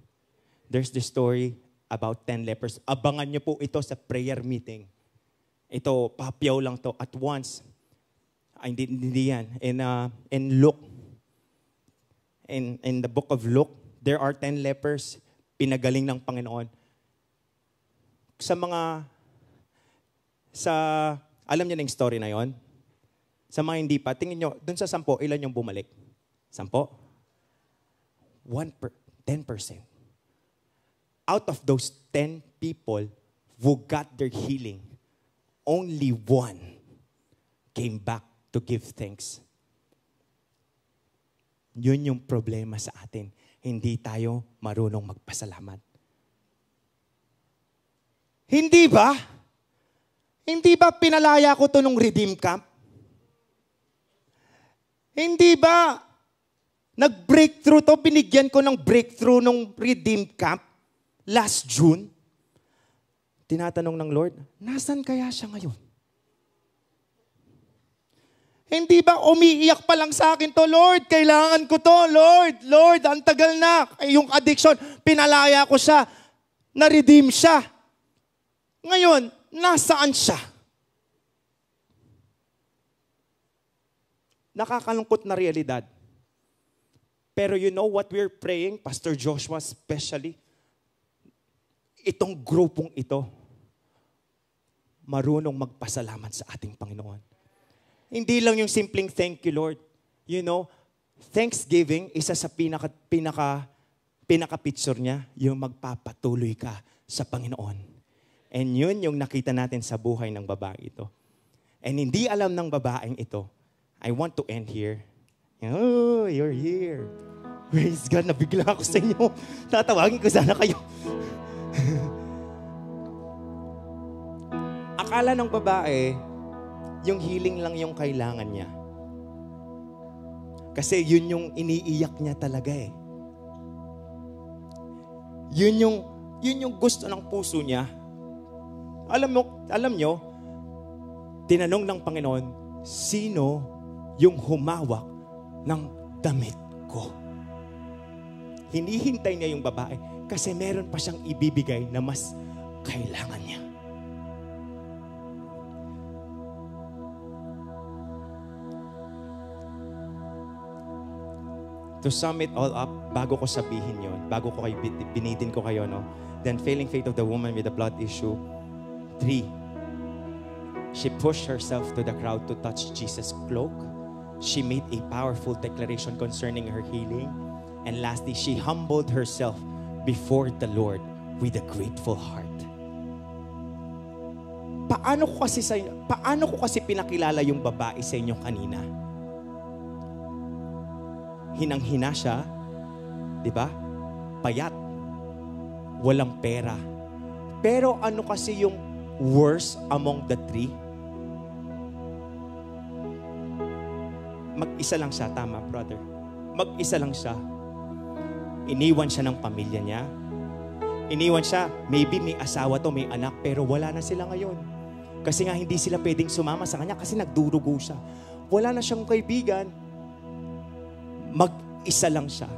There's this story about 10 lepers. Abangan niyo po ito sa prayer meeting. Ito, papyaw lang to at once. Hindi yan. In Luke, in the book of Luke, there are 10 lepers pinagaling ng Panginoon. Alam niyo na yung story na yon? Sa mga hindi pa, tingin niyo, dun sa 10, ilan yung bumalik? 10? 10%. Out of those 10 people who got their healing, only one came back to give thanks. Yun yung problema sa atin. Hindi tayo marunong magpasalamat. Hindi ba? Hindi ba pinalaya ko to nung Redeem Camp? Hindi ba nag-breakthrough to? Binigyan ko ng breakthrough nung Redeem Camp last June. Tinatanong ng Lord, nasan kaya siya ngayon? Hindi ba umiiyak pa lang sa akin to, Lord? Kailangan ko to, Lord. Lord, ang tagal na. Yung addiction, pinalaya ko siya. Na-redeem siya. Ngayon, nasaan siya? Nakakalungkot na realidad. Pero you know what we're praying, Pastor Joshua especially? Itong grupong ito, marunong magpasalamat sa ating Panginoon. Hindi lang yung simpleng thank you, Lord. You know, Thanksgiving, isa sa pinaka-picture niya, yung magpapatuloy ka sa Panginoon. And yun yung nakita natin sa buhay ng babae ito. And hindi alam ng babaeng ito, I want to end here. Oh, you're here. Praise God, nabigla ako sa inyo. Tatawagin ko sana kayo. Akala ng babae, yung healing lang yung kailangan niya. Kasi yun yung iniiyak niya talaga eh. Yun yung gusto ng puso niya. Alam nyo, tinanong ng Panginoon, sino yung humawak ng damit ko? Hinihintay niya yung babae kasi meron pa siyang ibibigay na mas kailangan niya. To sum it all up, bago ko sabihin yon, bago ko kayo binitin ko kayo, no? Then failing faith of the woman with the blood issue. 3, she pushed herself to the crowd to touch Jesus' cloak. She made a powerful declaration concerning her healing. And lastly, she humbled herself before the Lord with a grateful heart. Paano ko kasi pinakilala yung babae sa inyo kanina? Hinang-hina siya, di ba? Payat, walang pera. Pero ano kasi yung worst among the three? Mag-isa lang siya, tama brother. Mag-isa lang siya. Iniwan siya ng pamilya niya. Iniwan siya, maybe may asawa to, may anak, pero wala na sila ngayon. Kasi nga hindi sila pwedeng sumama sa kanya kasi nagdurugo siya. Wala na siyang kaibigan. Mag-isa lang siya.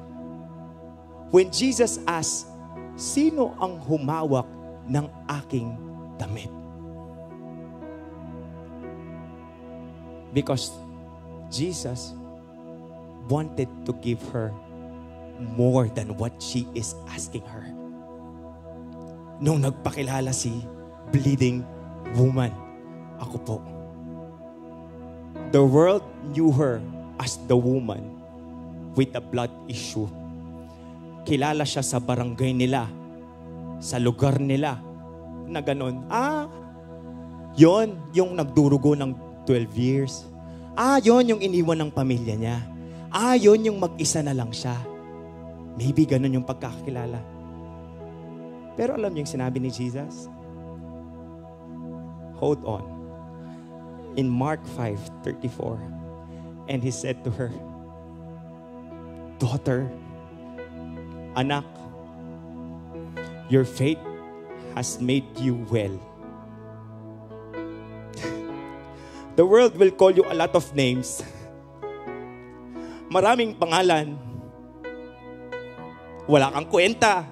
When Jesus asked, sino ang humawak ng aking damit? Because Jesus wanted to give her more than what she is asking her. Nung nagpakilala si bleeding woman, ako po. The world knew her as the woman with a blood issue. Kilala siya sa barangay nila, sa lugar nila, na ganon. Yon yung nagdurugo ng 12 years. Yon yung iniwan ng pamilya niya. Yon yung mag-isa na lang siya. Maybe ganon yung pagkakakilala. Pero alam niyo yung sinabi ni Jesus? Hold on. In Mark 5:34, and He said to her, daughter, anak, your faith has made you well. The world will call you a lot of names. Maraming pangalan. Wala kang kwenta.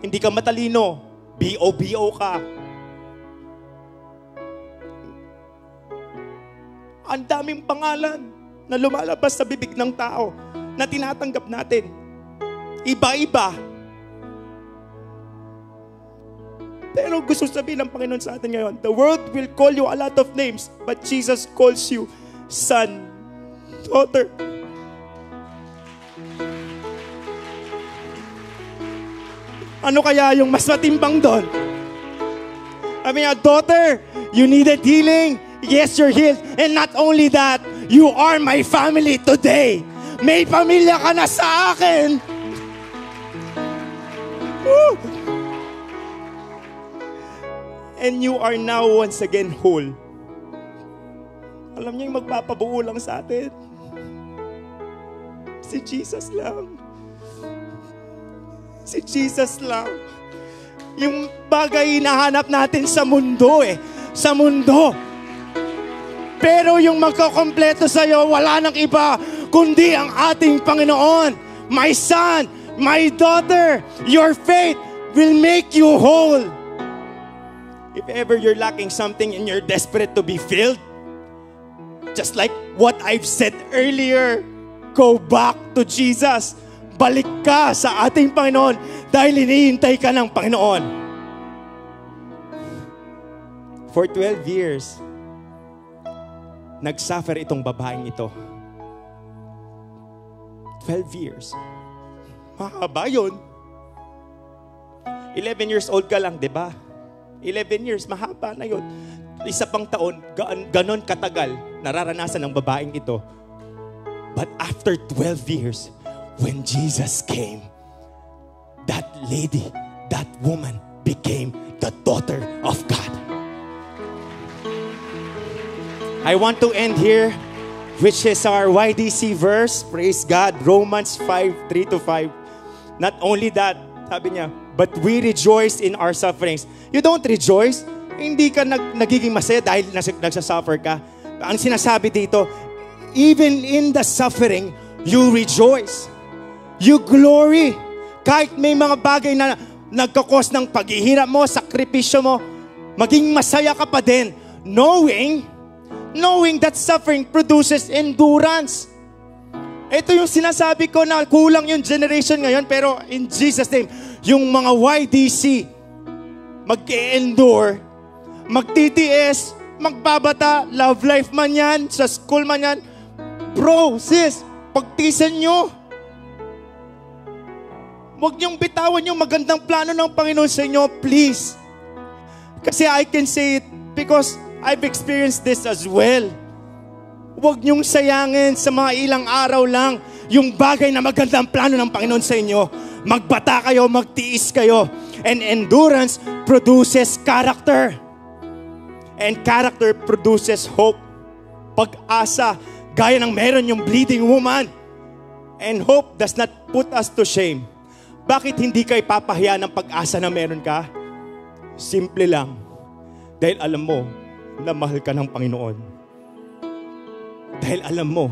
Hindi ka matalino. B.O.B.O. ka. Ang daming pangalan na lumalabas sa bibig ng tao na tinatanggap natin. Iba-iba. Pero gusto sabihin ng Panginoon sa atin ngayon, the world will call you a lot of names, but Jesus calls you son, daughter. Ano kaya yung mas matimbang doon? I mean, daughter, you needed healing. Yes, you're healed. And not only that, you are my family today. May pamilya ka na sa akin. Woo! And you are now once again whole. Alam niyo yung magpapabuo lang sa atin. Si Jesus lang. Si Jesus lang. Yung bagay hinahanap natin sa mundo Sa mundo. Pero yung magkakompleto sa'yo, wala nang iba, kundi ang ating Panginoon. My son, my daughter, your faith will make you whole. If ever you're lacking something and you're desperate to be filled, just like what I've said earlier, go back to Jesus. Balik ka sa ating Panginoon dahil hinihintay ka ng Panginoon. For 12 years, nagsuffer itong babaeng ito. 12 years. Mahaba yun. 11 years old ka lang, di ba? 11 years, mahaba na yun. Isa pang taon, ganon katagal, nararanasan ng babaeng ito. But after 12 years, when Jesus came, that lady, that woman became the daughter of God. I want to end here, which is our YDC verse. Praise God. Romans 5:3-5. Not only that, sabi niya, but we rejoice in our sufferings. You don't rejoice. Hindi ka nagiging masaya dahil nagsasuffer ka. Ang sinasabi dito, even in the suffering, you rejoice. You glory. Kahit may mga bagay na nagkakos ng paghihirap mo, sakripisyo mo, maging masaya ka pa din. Knowing that suffering produces endurance. Ito yung sinasabi ko na kulang yung generation ngayon, pero in Jesus' name, yung mga YDC, mag-endure, magtitiis, magbabata, love life man yan, sa school man yan. Bro, sis, pagtisan nyo. Huwag niyong bitawan yung magandang plano ng Panginoon sa inyo, please. Kasi I can say it because I've experienced this as well. Huwag niyong sayangin sa mga ilang araw lang yung bagay na magandang plano ng Panginoon sa inyo. Magbata kayo, magtiis kayo. And endurance produces character. And character produces hope. Pag-asa, gaya ng meron yung bleeding woman. And hope does not put us to shame. Bakit hindi ka ipapahiya ng pag-asa na meron ka? Simple lang. Dahil alam mo na mahal ka ng Panginoon. Dahil alam mo,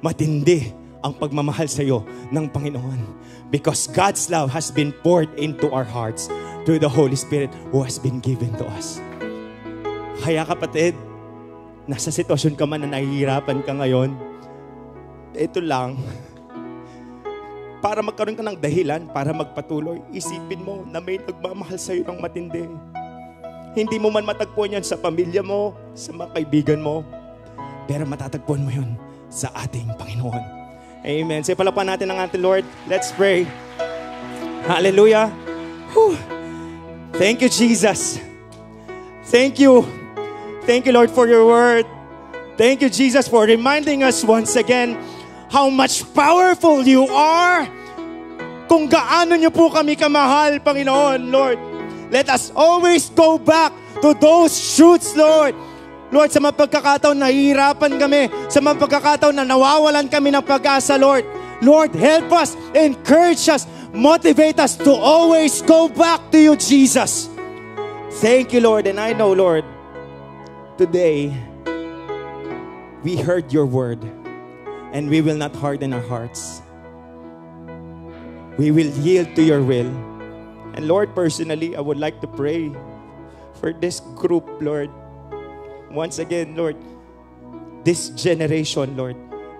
matindi ang pagmamahal sa iyo ng Panginoon. Because God's love has been poured into our hearts through the Holy Spirit who has been given to us. Kaya kapatid, nasa sitwasyon ka man na nahihirapan ka ngayon, ito lang, para magkaroon ka ng dahilan, para magpatuloy, isipin mo na may nagmamahal sa iyo ng matindi. Hindi mo man matagpuan yan sa pamilya mo, sa mga kaibigan mo, pero matatagpuan mo yun sa ating Panginoon. Amen. Sige, palapan natin ang ating Lord. Let's pray. Hallelujah. Whew. Thank you, Jesus. Thank you. Thank you, Lord, for your word. Thank you, Jesus, for reminding us once again how much powerful you are. Kung gaano niyo po kami kamahal, Panginoon, Lord. Let us always go back to those truths, Lord. Lord, sa mga pagkakataon na nahihirapan kami, sa mga pagkakataon na nawawalan kami ng pag-asa, Lord. Lord, help us, encourage us, motivate us to always go back to you, Jesus. Thank you, Lord. And I know, Lord, today, we heard your word, and we will not harden our hearts. We will yield to your will. And Lord, personally, I would like to pray for this group, Lord. Once again, Lord, this generation, Lord,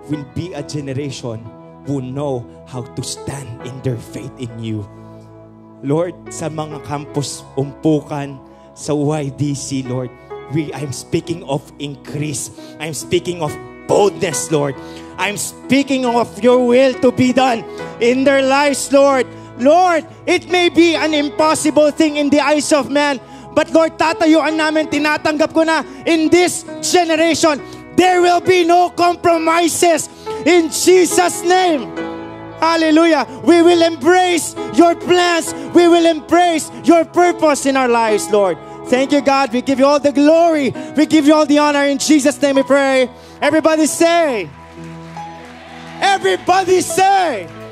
will be a generation who know how to stand in their faith in you. Lord, sa mga campus umpukan, sa YDC, Lord, I'm speaking of increase. I'm speaking of boldness, Lord. I'm speaking of your will to be done in their lives, Lord. Lord, it may be an impossible thing in the eyes of man, but Lord, tatayuan namin, tinatanggap ko na, in this generation, there will be no compromises in Jesus' name. Hallelujah. We will embrace your plans. We will embrace your purpose in our lives, Lord. Thank you, God. We give you all the glory. We give you all the honor. In Jesus' name we pray. Everybody say. Everybody say.